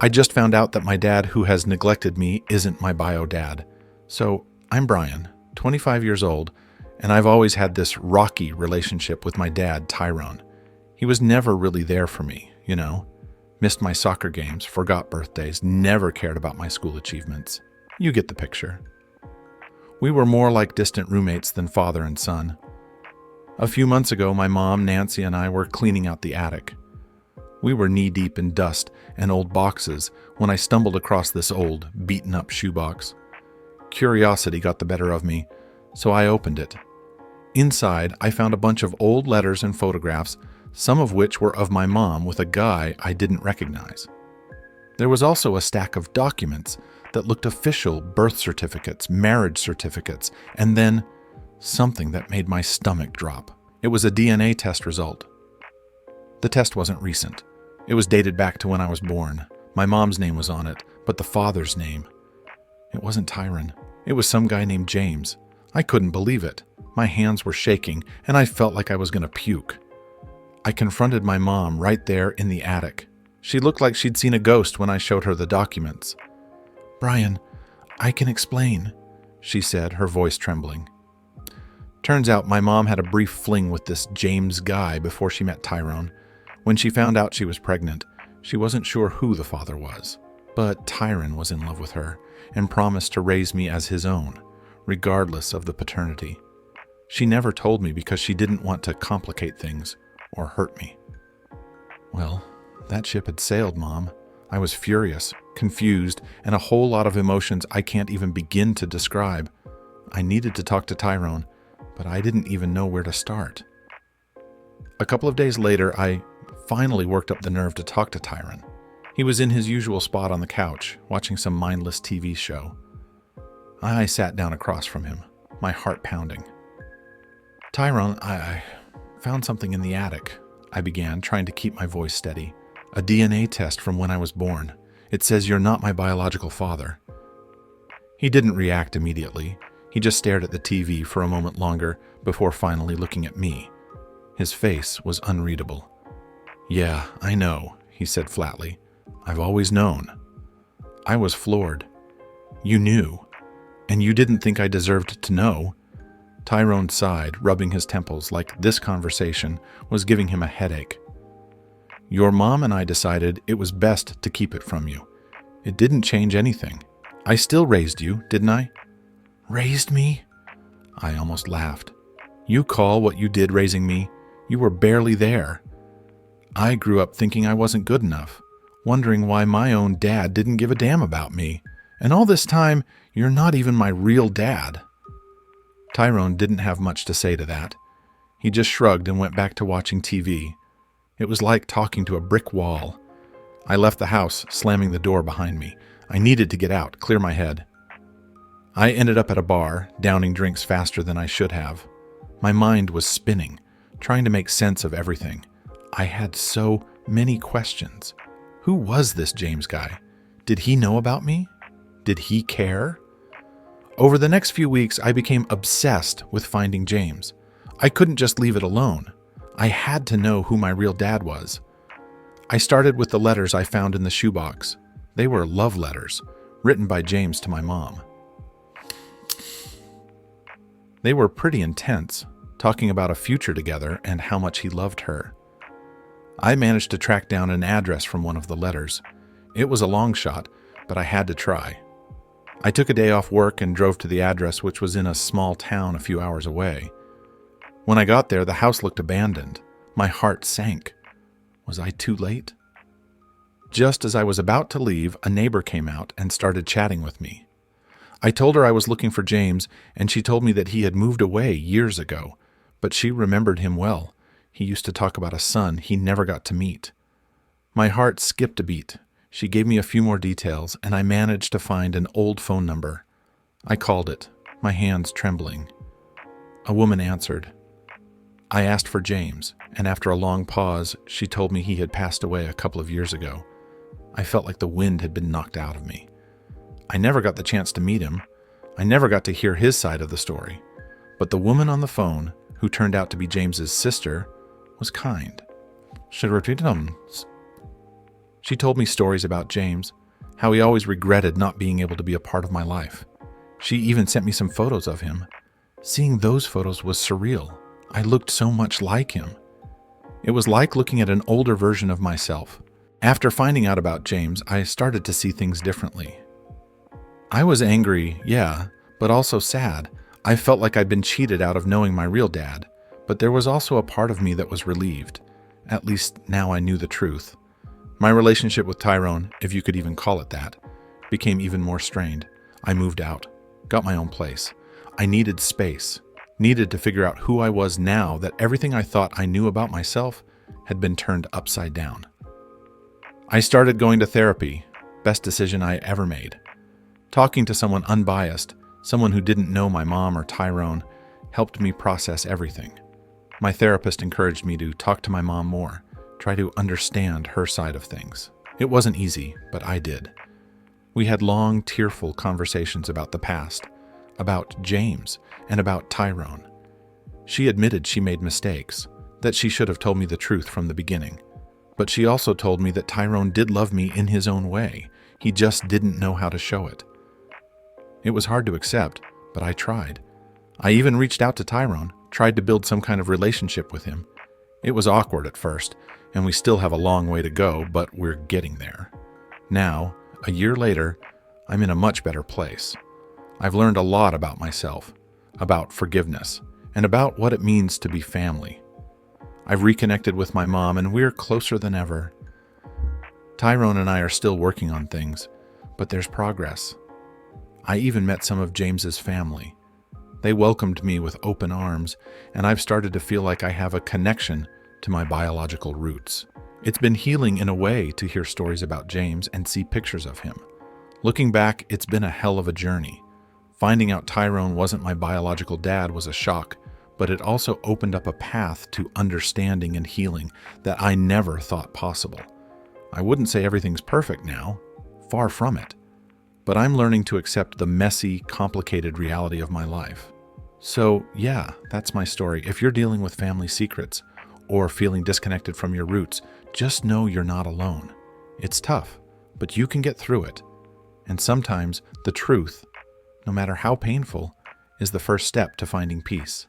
I just found out that my dad, who has neglected me, isn't my bio dad. So I'm Brian, 25 years old, and I've always had this rocky relationship with my dad, Tyrone. He was never really there for me, you know. Missed my soccer games, forgot birthdays, never cared about my school achievements. You get the picture. We were more like distant roommates than father and son. A few months ago, my mom, Nancy, and I were cleaning out the attic. We were knee-deep in dust and old boxes when I stumbled across this old, beaten-up shoebox. Curiosity got the better of me, so I opened it. Inside, I found a bunch of old letters and photographs, some of which were of my mom with a guy I didn't recognize. There was also a stack of documents that looked official: birth certificates, marriage certificates, and then something that made my stomach drop. It was a DNA test result. The test wasn't recent. It was dated back to when I was born. My mom's name was on it, but the father's name. It wasn't Tyrone. It was some guy named James. I couldn't believe it. My hands were shaking, and I felt like I was going to puke. I confronted my mom right there in the attic. She looked like she'd seen a ghost when I showed her the documents. "Brian, I can explain," she said, her voice trembling. Turns out my mom had a brief fling with this James guy before she met Tyrone. When she found out she was pregnant, she wasn't sure who the father was. But Tyrone was in love with her and promised to raise me as his own, regardless of the paternity. She never told me because she didn't want to complicate things or hurt me. Well, that ship had sailed, Mom. I was furious, confused, and a whole lot of emotions I can't even begin to describe. I needed to talk to Tyrone, but I didn't even know where to start. A couple of days later, I finally worked up the nerve to talk to Tyrone. He was in his usual spot on the couch, watching some mindless TV show. I sat down across from him, my heart pounding. "Tyrone, I found something in the attic," I began, trying to keep my voice steady. "A DNA test from when I was born. It says you're not my biological father." He didn't react immediately. He just stared at the TV for a moment longer before finally looking at me. His face was unreadable. "Yeah, I know," he said flatly. "I've always known." I was floored. "You knew, and you didn't think I deserved to know?" Tyrone sighed, rubbing his temples like this conversation was giving him a headache. "Your mom and I decided it was best to keep it from you. It didn't change anything. I still raised you, didn't I?" "Raised me?" I almost laughed. "You call what you did raising me? You were barely there. I grew up thinking I wasn't good enough, wondering why my own dad didn't give a damn about me. And all this time, you're not even my real dad." Tyrone didn't have much to say to that. He just shrugged and went back to watching TV. It was like talking to a brick wall. I left the house, slamming the door behind me. I needed to get out, clear my head. I ended up at a bar, downing drinks faster than I should have. My mind was spinning, trying to make sense of everything. I had so many questions. Who was this James guy? Did he know about me? Did he care? Over the next few weeks, I became obsessed with finding James. I couldn't just leave it alone. I had to know who my real dad was. I started with the letters I found in the shoebox. They were love letters, written by James to my mom. They were pretty intense, talking about a future together and how much he loved her. I managed to track down an address from one of the letters. It was a long shot, but I had to try. I took a day off work and drove to the address, which was in a small town a few hours away. When I got there, the house looked abandoned. My heart sank. Was I too late? Just as I was about to leave, a neighbor came out and started chatting with me. I told her I was looking for James, and she told me that he had moved away years ago, but she remembered him well. He used to talk about a son he never got to meet. My heart skipped a beat. She gave me a few more details, and I managed to find an old phone number. I called it, my hands trembling. A woman answered. I asked for James, and after a long pause, she told me he had passed away a couple of years ago. I felt like the wind had been knocked out of me. I never got the chance to meet him. I never got to hear his side of the story. But the woman on the phone, who turned out to be James's sister, was kind. She She told me stories about James, how he always regretted not being able to be a part of my life. She even sent me some photos of him. Seeing those photos was surreal. I looked so much like him. It was like looking at an older version of myself. After finding out about James, I started to see things differently. I was angry, yeah, but also sad. I felt like I'd been cheated out of knowing my real dad, but there was also a part of me that was relieved. At least now I knew the truth. My relationship with Tyrone, if you could even call it that, became even more strained. I moved out, got my own place. I needed space, needed to figure out who I was now that everything I thought I knew about myself had been turned upside down. I started going to therapy, best decision I ever made. Talking to someone unbiased, someone who didn't know my mom or Tyrone, helped me process everything. My therapist encouraged me to talk to my mom more, try to understand her side of things. It wasn't easy, but I did. We had long, tearful conversations about the past, about James, and about Tyrone. She admitted she made mistakes, that she should have told me the truth from the beginning. But she also told me that Tyrone did love me in his own way. He just didn't know how to show it. It was hard to accept, but I tried. I even reached out to Tyrone, tried to build some kind of relationship with him. It was awkward at first, and we still have a long way to go, but we're getting there. Now, a year later, I'm in a much better place. I've learned a lot about myself, about forgiveness, and about what it means to be family. I've reconnected with my mom, and we're closer than ever. Tyrone and I are still working on things, but there's progress. I even met some of James's family. They welcomed me with open arms, and I've started to feel like I have a connection to my biological roots. It's been healing in a way to hear stories about James and see pictures of him. Looking back, it's been a hell of a journey. Finding out Tyrone wasn't my biological dad was a shock, but it also opened up a path to understanding and healing that I never thought possible. I wouldn't say everything's perfect now, far from it, but I'm learning to accept the messy, complicated reality of my life. So yeah, that's my story. If you're dealing with family secrets or feeling disconnected from your roots, just know you're not alone. It's tough, but you can get through it. And sometimes the truth, no matter how painful, is the first step to finding peace.